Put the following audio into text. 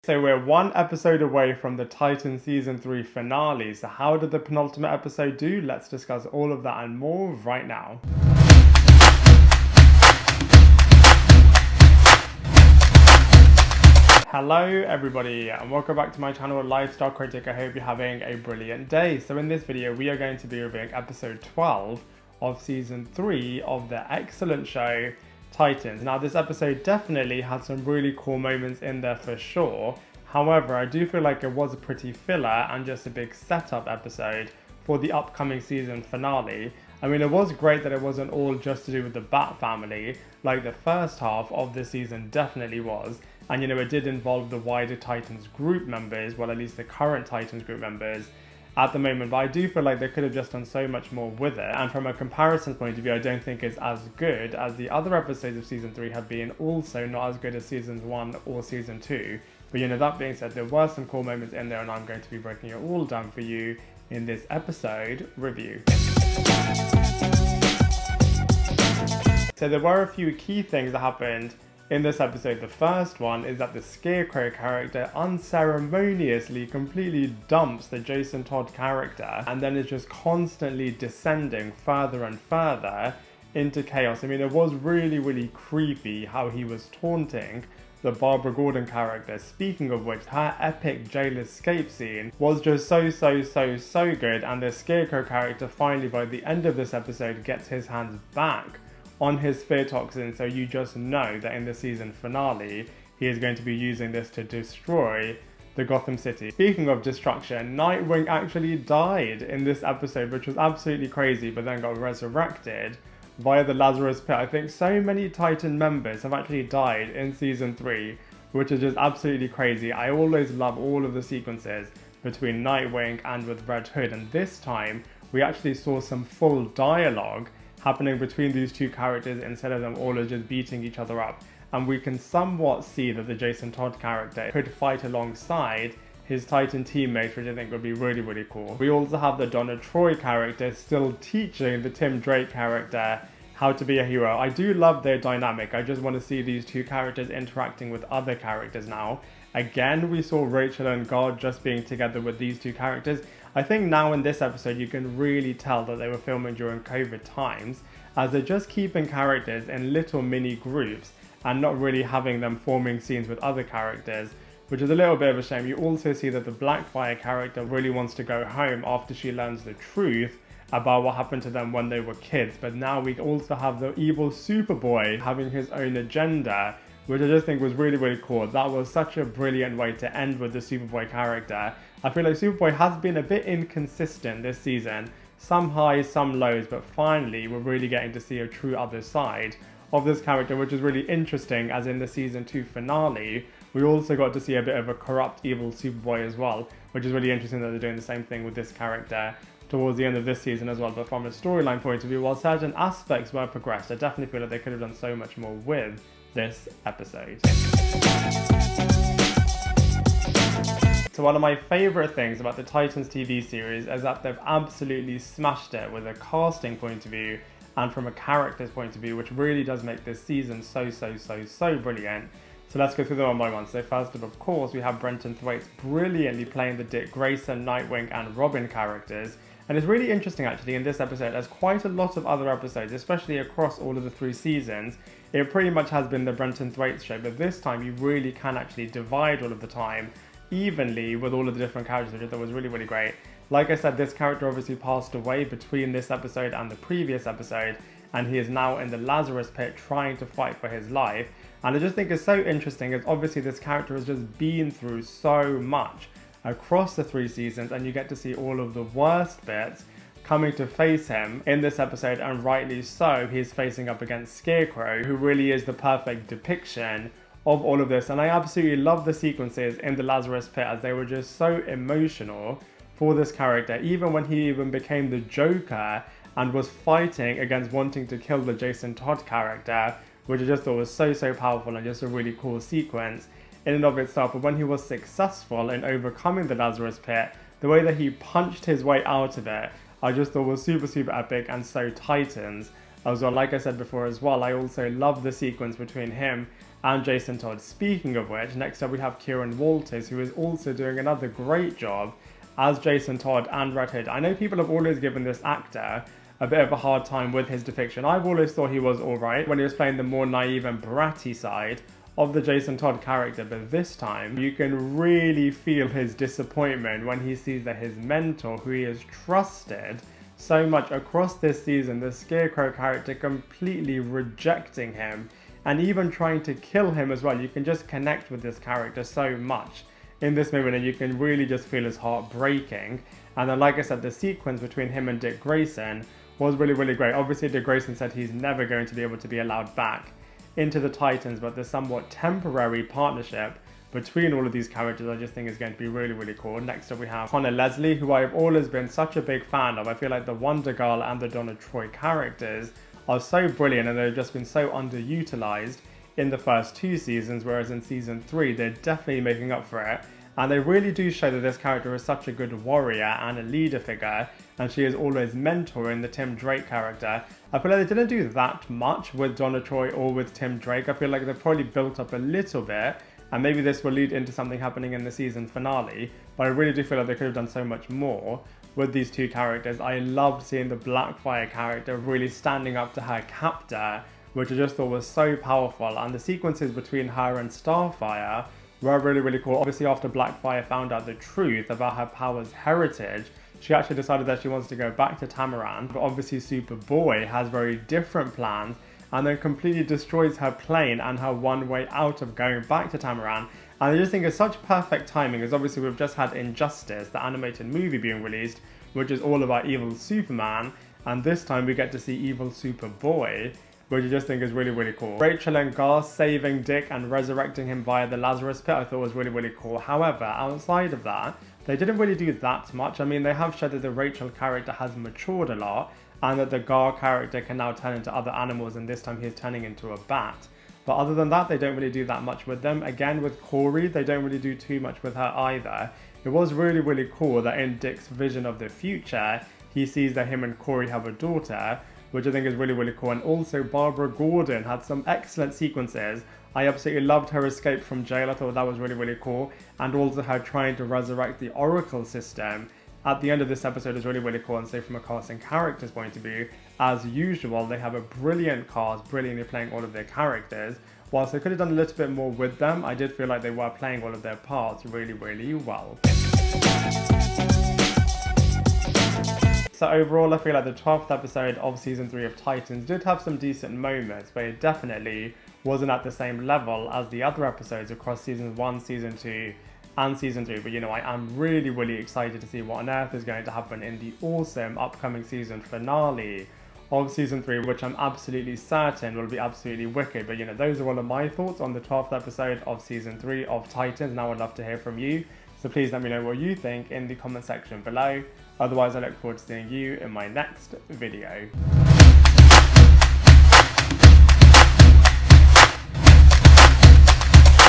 So we're one episode away from the Titans Season 3 finale. So how did the penultimate episode do? Let's discuss all of that and more right now. Hello everybody and welcome back to my channel Lifestyle Critic. I hope you're having a brilliant day. So in this video we are going to be reviewing episode 12 of season 3 of the excellent show Titans. Now this episode definitely had some really cool moments in there for sure. However, I do feel like it was a pretty filler and just a big setup episode for the upcoming season finale. I mean, it was great that it wasn't all just to do with the Bat family, like the first half of the season definitely was. And you know, it did involve the wider Titans group members, well at least the current Titans group members at the moment, but I do feel like they could have just done so much more with it. And from a comparison point of view, I don't think it's as good as the other episodes of season 3 have been, also not as good as seasons 1 or season 2. But you know, that being said, there were some cool moments in there and I'm going to be breaking it all down for you in this episode review. So there were a few key things that happened in this episode. The first one is that the Scarecrow character unceremoniously completely dumps the Jason Todd character and then is just constantly descending further and further into chaos. I mean, it was really creepy how he was taunting the Barbara Gordon character. Speaking of which, her epic jail escape scene was just so good, and the Scarecrow character finally by the end of this episode gets his hands back on his fear toxin, so you just know that in the season finale he is going to be using this to destroy the Gotham City. Speaking of destruction, Nightwing actually died in this episode, which was absolutely crazy, but then got resurrected via the Lazarus Pit. I think so many Titan members have actually died in season 3, which is just absolutely crazy. I always love all of the sequences between Nightwing and with Red Hood, and this time we actually saw some full dialogue happening between these two characters instead of them all just beating each other up. And we can somewhat see that the Jason Todd character could fight alongside his Titan teammates, which I think would be really cool. We also have the Donna Troy character still teaching the Tim Drake character how to be a hero. I do love their dynamic. I just want to see these two characters interacting with other characters now. Again, we saw Rachel and God just being together with these two characters. I think now in this episode you can really tell that they were filming during COVID times, as they're just keeping characters in little mini groups and not really having them forming scenes with other characters, which is a little bit of a shame. You also see that the Blackfire character really wants to go home after she learns the truth about what happened to them when they were kids, but now we also have the evil Superboy having his own agenda, which I just think was really cool. That was such a brilliant way to end with the Superboy character. I feel like Superboy has been a bit inconsistent this season, some highs, some lows, but finally we're really getting to see a true other side of this character, which is really interesting, as in the season 2 finale we also got to see a bit of a corrupt evil Superboy as well, which is really interesting that they're doing the same thing with this character towards the end of this season as well. But from a storyline point of view, while certain aspects were progressed, I definitely feel like they could have done so much more with this episode. So one of my favourite things about the Titans TV series is that they've absolutely smashed it with a casting point of view and from a character's point of view, which really does make this season so brilliant. So let's go through them one by one. So first of course, we have Brenton Thwaites brilliantly playing the Dick Grayson, Nightwing and Robin characters. And it's really interesting actually in this episode, as quite a lot of other episodes, especially across all of the 3 seasons, it pretty much has been the Brenton Thwaites show, but this time you really can actually divide all of the time evenly with all of the different characters, which I thought was really great. Like I said, this character obviously passed away between this episode and the previous episode, and he is now in the Lazarus Pit trying to fight for his life. And I just think it's so interesting, as obviously this character has just been through so much across the 3 seasons, and you get to see all of the worst bits coming to face him in this episode, and rightly so. He's facing up against Scarecrow, who really is the perfect depiction of all of this. And I absolutely love the sequences in the Lazarus Pit, as they were just so emotional for this character, even when he even became the Joker and was fighting against wanting to kill the Jason Todd character, which I just thought was so powerful and just a really cool sequence in and of itself. But when he was successful in overcoming the Lazarus Pit, the way that he punched his way out of it, I just thought was super epic and so Titans as well. Like I said before as well, I also love the sequence between him and Jason Todd. Speaking of which, next up we have Kieran Walters, who is also doing another great job as Jason Todd and Red Hood. I know people have always given this actor a bit of a hard time with his depiction. I've always thought he was alright when he was playing the more naive and bratty side of the Jason Todd character, but this time you can really feel his disappointment when he sees that his mentor, who he has trusted so much across this season, the Scarecrow character, completely rejecting him and even trying to kill him as well. You can just connect with this character so much in this moment, and you can really just feel his heart breaking. And then, like I said, the sequence between him and Dick Grayson was really, really great. Obviously, Dick Grayson said he's never going to be able to be allowed back into the Titans, but the somewhat temporary partnership between all of these characters I just think is going to be really, really cool. Next up we have Conor Leslie, who I've always been such a big fan of. I feel like the Wonder Girl and the Donna Troy characters are so brilliant, and they've just been so underutilized in the first 2 seasons, whereas in season 3 they're definitely making up for it. And they really do show that this character is such a good warrior and a leader figure, and she is always mentoring the Tim Drake character. I feel like they didn't do that much with Donna Troy or with Tim Drake. I feel like they've probably built up a little bit, and maybe this will lead into something happening in the season finale, but I really do feel like they could have done so much more with these 2 characters. I loved seeing the Blackfire character really standing up to her captor, which I just thought was so powerful, and the sequences between her and Starfire were really, really cool. Obviously, after Blackfire found out the truth about her power's heritage, she actually decided that she wants to go back to Tamaran, but obviously Superboy has very different plans and then completely destroys her plane and her one way out of going back to Tamaran. And I just think it's such perfect timing, as obviously we've just had Injustice, the animated movie, being released, which is all about evil Superman, and this time we get to see evil Superboy, which I just think is really, really cool. Rachel and Gar saving Dick and resurrecting him via the Lazarus Pit I thought was really, really cool. However, outside of that, they didn't really do that much. I mean, they have shown that the Rachel character has matured a lot, and that the Gar character can now turn into other animals, and this time he's turning into a bat. But other than that, they don't really do that much with them. Again, with Corey, they don't really do too much with her either. It was really, really cool that in Dick's vision of the future, he sees that him and Corey have a daughter, which I think is really, really cool. And also Barbara Gordon had some excellent sequences. I absolutely loved her escape from jail. I thought that was really, really cool. And also her trying to resurrect the Oracle system at the end of this episode is really, really cool. And so from a cast and characters point of view, as usual, they have a brilliant cast, brilliantly playing all of their characters. Whilst they could have done a little bit more with them, I did feel like they were playing all of their parts really, really well. So overall, I feel like the 12th episode of Season 3 of Titans did have some decent moments, but it definitely wasn't at the same level as the other episodes across Season 1, Season 2, and Season 3. But you know, I am really, really excited to see what on earth is going to happen in the awesome upcoming season finale of Season 3, which I'm absolutely certain will be absolutely wicked. But you know, those are all of my thoughts on the 12th episode of Season 3 of Titans, and I would love to hear from you. So please let me know what you think in the comment section below. Otherwise, I look forward to seeing you in my next video.